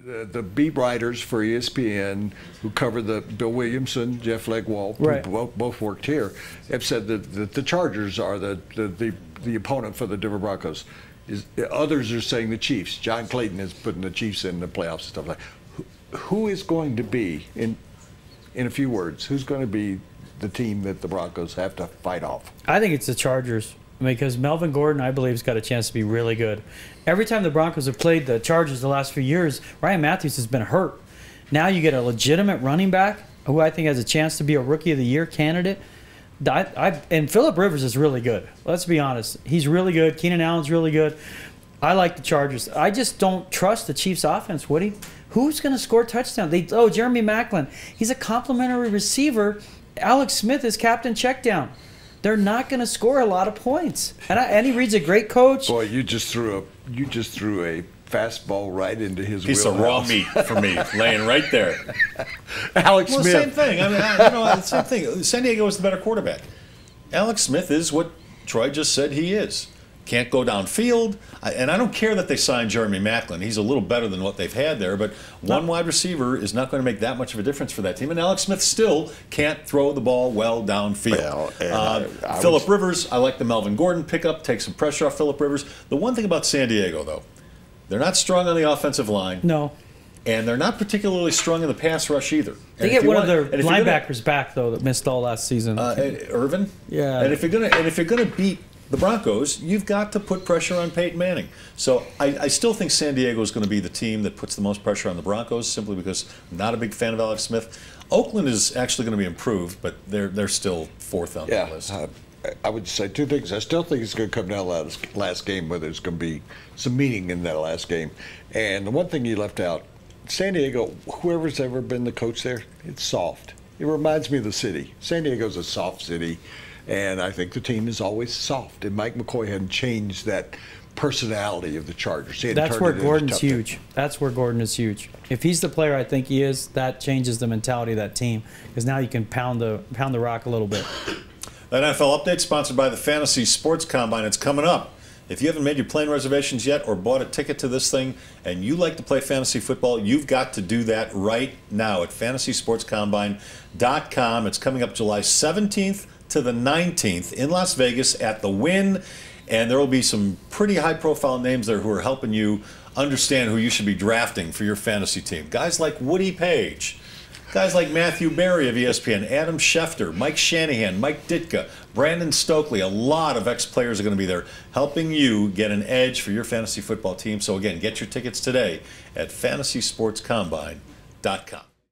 the beat writers for ESPN who cover the Bill Williamson, Jeff Legwold, right, who both worked here, have said that the Chargers are the opponent for the Denver Broncos. Others are saying the Chiefs. John Clayton is putting the Chiefs in the playoffs and stuff like that. Who is going to be, in a few words, who's going to be the team that the Broncos have to fight off? I think it's the Chargers, because Melvin Gordon, I believe, has got a chance to be really good. Every time the Broncos have played the Chargers the last few years, Ryan Matthews has been hurt. Now you get a legitimate running back who I think has a chance to be a Rookie of the Year candidate. And Phillip Rivers is really good. Let's be honest. He's really good. Keenan Allen's really good. I like the Chargers. I just don't trust the Chiefs' offense, Woody. Who's going to score touchdowns? Jeremy Maclin. He's a complimentary receiver. Alex Smith is captain checkdown. They're not going to score a lot of points. And Andy Reid's a great coach. Boy, you just threw a fastball right into his piece of raw meat for me, laying right there. Alex Smith. Same thing. I mean, same thing. San Diego is the better quarterback. Alex Smith is what Troy just said he is. Can't go downfield. And I don't care that they signed Jeremy Maclin. He's a little better than what they've had there, but one wide receiver is not going to make that much of a difference for that team. And Alex Smith still can't throw the ball well downfield. Well, Phillip Rivers, I like the Melvin Gordon pickup, take some pressure off Phillip Rivers. The one thing about San Diego, though, they're not strong on the offensive line. No. And they're not particularly strong in the pass rush either. They get one of their linebackers back, though, that missed all last season. Irvin? Yeah. And if you're gonna beat the Broncos, you've got to put pressure on Peyton Manning. So I still think San Diego is going to be the team that puts the most pressure on the Broncos, simply because I'm not a big fan of Alex Smith. Oakland is actually going to be improved, but they're still fourth on the list. I would say two things. I still think it's going to come down to last game, where there's going to be some meaning in that last game. And the one thing you left out, San Diego, whoever's ever been the coach there, it's soft. It reminds me of the city. San Diego's a soft city. And I think the team is always soft. And Mike McCoy hadn't changed that personality of the Chargers. That's where Gordon's huge. That's where Gordon is huge. If he's the player I think he is, that changes the mentality of that team, because now you can pound the rock a little bit. That NFL update sponsored by the Fantasy Sports Combine. It's coming up. If you haven't made your plane reservations yet or bought a ticket to this thing and you like to play fantasy football, you've got to do that right now at FantasySportsCombine.com. It's coming up July 17th to the 19th in Las Vegas at the Wynn, and there will be some pretty high-profile names there who are helping you understand who you should be drafting for your fantasy team. Guys like Woody Paige, guys like Matthew Berry of ESPN, Adam Schefter, Mike Shanahan, Mike Ditka, Brandon Stokely. A lot of ex-players are going to be there helping you get an edge for your fantasy football team. So again, get your tickets today at FantasySportsCombine.com.